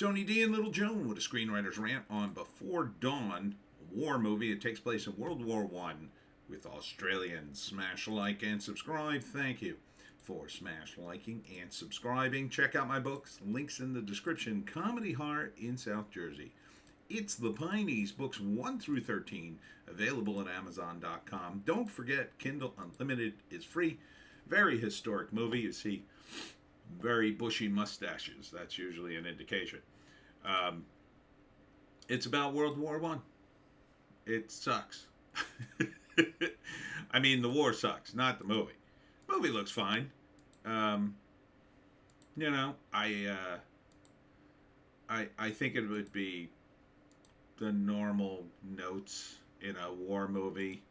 Tony D and Little Joan with a screenwriter's rant on Before Dawn, a war movie. It takes place in World War One with Australians. Smash like and subscribe. Thank you for smash liking and subscribing. Check out my books. Links in the description. Comedy Heart in South Jersey. It's the Pineys, books 1 through 13, available at Amazon.com. Don't forget, Kindle Unlimited is free. Very historic movie. You see very bushy mustaches. That's usually an indication. It's about World War One. It sucks. I mean, the war sucks, not the movie. Movie looks fine. You know, I think it would be the normal notes in a war movie.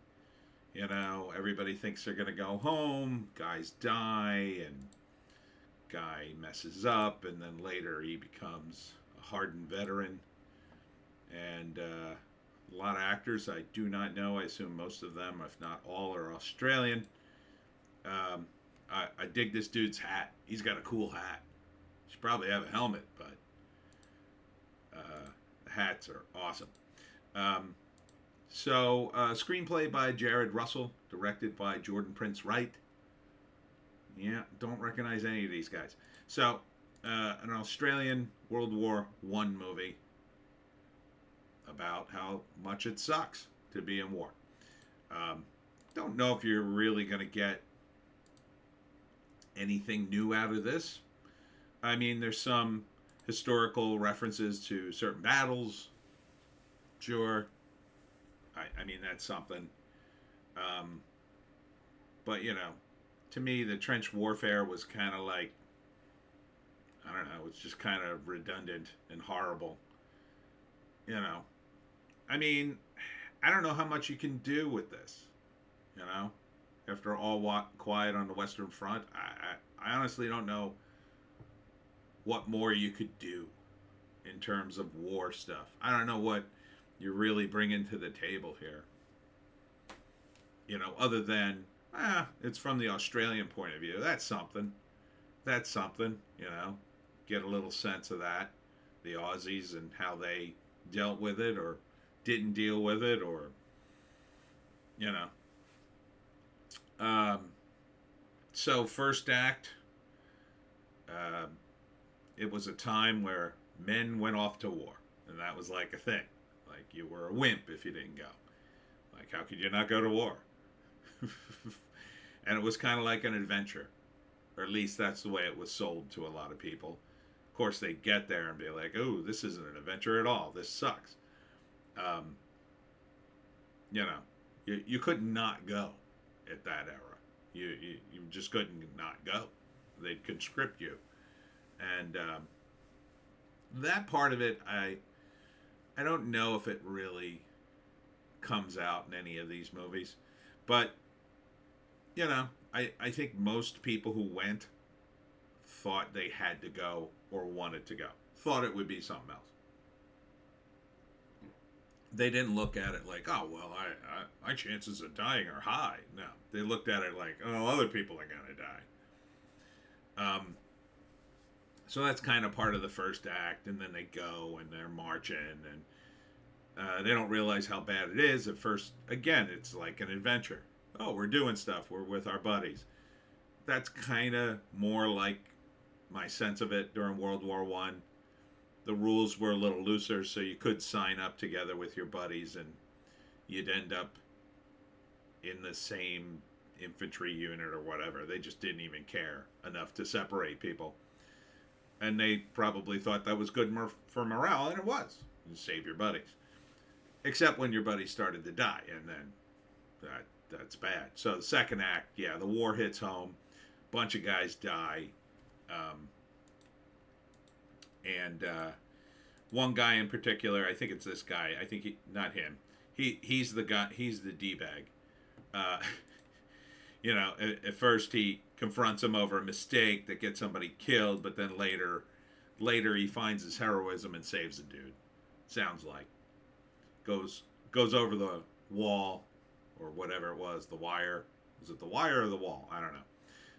You know, everybody thinks they're gonna go home. Guys die, and guy messes up, and then later he becomes a hardened veteran. And a lot of actors I do not know. I assume most of them, if not all, are Australian. I dig this dude's hat. He's got a cool hat. Should probably have a helmet, but the hats are awesome. Screenplay by Jared Russell, directed by Jordan Prince Wright. Yeah, don't recognize any of these guys. So, an Australian World War One movie about how much it sucks to be in war. Don't know if you're really going to get anything new out of this. I mean, there's some historical references to certain battles. Sure. I mean, that's something. But, you know, to me, the trench warfare was kind of like, I don't know, it's just kind of redundant and horrible. You know, I mean, I don't know how much you can do with this. You know, after all quiet on the Western Front, I honestly don't know what more you could do in terms of war stuff. I don't know what you're really bringing to the table here. You know, other than, it's from the Australian point of view. That's something. That's something, you know. Get a little sense of that. The Aussies and how they dealt with it or didn't deal with it, or, you know. So first act, it was a time where men went off to war, and that was like a thing. Like, you were a wimp if you didn't go. Like, how could you not go to war? And it was kind of like an adventure, or at least that's the way it was sold to a lot of people. Of course, they'd get there and be like, "Oh, this isn't an adventure at all. This sucks." You know, you could not go at that era. You just couldn't not go. They'd conscript you, and that part of it, I don't know if it really comes out in any of these movies, but you know, I think most people who went thought they had to go or wanted to go, thought it would be something else. They didn't look at it like, oh, well, my chances of dying are high. No, they looked at it like, oh, other people are going to die. So that's kind of part of the first act, and then they go and they're marching, and they don't realize how bad it is at first. Again, it's like an adventure. Oh, we're doing stuff. We're with our buddies. That's kind of more like my sense of it during World War One. The rules were a little looser, so you could sign up together with your buddies, and you'd end up in the same infantry unit or whatever. They just didn't even care enough to separate people. And they probably thought that was good for morale, and it was. You save your buddies. Except when your buddies started to die, and then that's bad. So the second act, yeah, the war hits home. Bunch of guys die. And one guy in particular, I think it's this guy. I think not him. He's the guy. He's the d-bag. You know, at first he confronts him over a mistake that gets somebody killed, but then later he finds his heroism and saves the dude. Sounds like goes over the wall or whatever it was, the wire. Was it the wire or the wall? I don't know.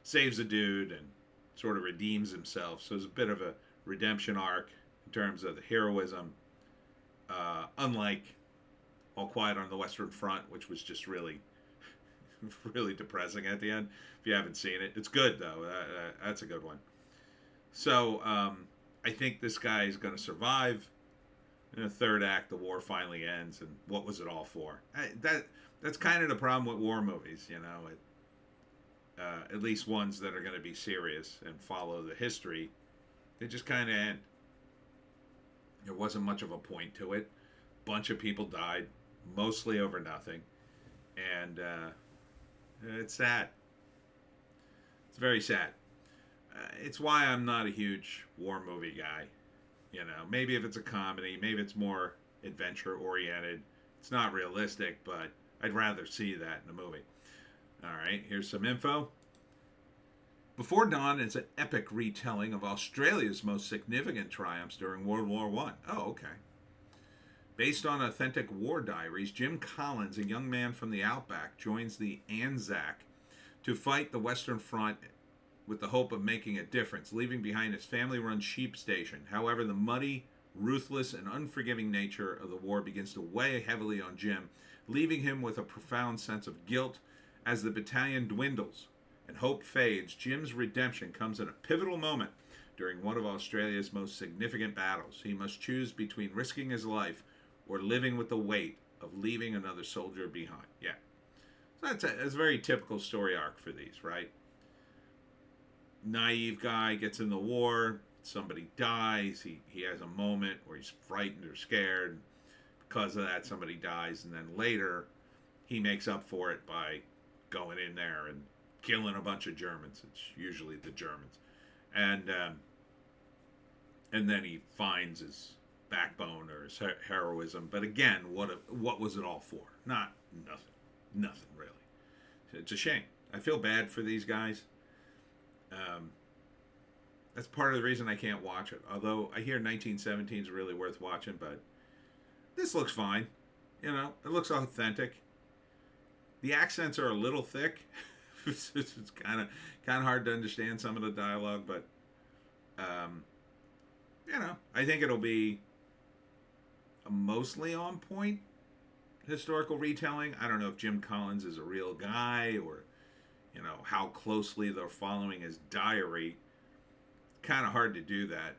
Saves a dude and sort of redeems himself. So it's a bit of a redemption arc. in terms of the heroism. Unlike All Quiet on the Western Front, which was just really, really depressing at the end. If you haven't seen it, it's good though. That's a good one. So I think this guy is going to survive. In the third act, the war finally ends, and what was it all for? That's kind of the problem with war movies, you know. At least ones that are going to be serious and follow the history, they just kind of end. There wasn't much of a point to it. Bunch of people died, mostly over nothing, and it's sad. It's very sad. It's why I'm not a huge war movie guy. You know, maybe if it's a comedy, maybe it's more adventure oriented. It's not realistic, but I'd rather see that in a movie. All right, here's some info. Before Dawn is an epic retelling of Australia's most significant triumphs during World War One. Oh, okay. Based on authentic war diaries, Jim Collins, a young man from the outback, joins the Anzac to fight the Western Front with the hope of making a difference, leaving behind his family-run sheep station. However, the muddy, ruthless, and unforgiving nature of the war begins to weigh heavily on Jim, leaving him with a profound sense of guilt. As the battalion dwindles and hope fades, Jim's redemption comes at a pivotal moment during one of Australia's most significant battles. He must choose between risking his life or living with the weight of leaving another soldier behind. Yeah. So that's a very typical story arc for these, right? Naive guy gets in the war, somebody dies, he has a moment where he's frightened or scared. Because of that, somebody dies, and then later he makes up for it by going in there and killing a bunch of Germans. It's usually the Germans. And then he finds his backbone or his heroism. But again, what was it all for? Nothing really. It's a shame. I feel bad for these guys. That's part of the reason I can't watch it. Although I hear 1917 is really worth watching, but this looks fine. You know, it looks authentic. The accents are a little thick. It's kind of hard to understand some of the dialogue, but you know, I think it'll be a mostly on point historical retelling. I don't know if Jim Collins is a real guy or, you know, how closely they're following his diary. Kind of hard to do that.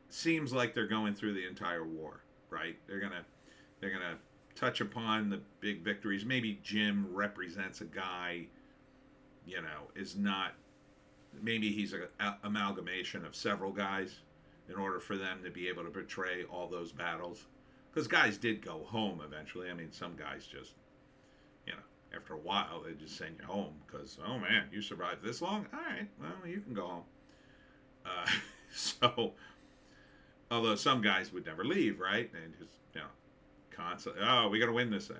Seems like they're going through the entire war, right? They're gonna touch upon the big victories. Maybe Jim represents a guy, you know, is not. Maybe he's an amalgamation of several guys in order for them to be able to portray all those battles. Because guys did go home eventually. I mean, some guys just, you know, after a while, they just send you home because, oh man, you survived this long? All right, well, you can go home. So, although some guys would never leave, right? And just, you know, constantly, oh, we got to win this thing.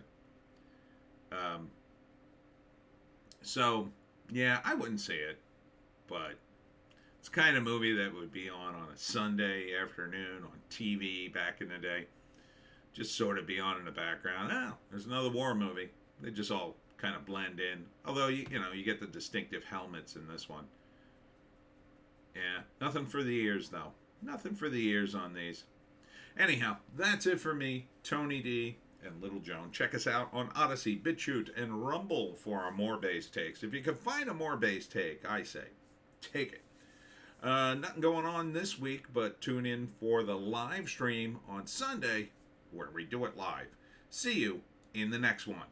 So, yeah, I wouldn't see it, but it's the kind of movie that would be on a Sunday afternoon on TV back in the day. Just sort of be on in the background. Oh, there's another war movie. They just all kind of blend in. Although, you know, you get the distinctive helmets in this one. Yeah, nothing for the ears, though. Nothing for the ears on these. Anyhow, that's it for me, Tony D, and Little Joan. Check us out on Odysee, Bitchute, and Rumble for our more base takes. If you can find a more base take, I say, take it. Nothing going on this week, but tune in for the live stream on Sunday where we do it live. See you in the next one.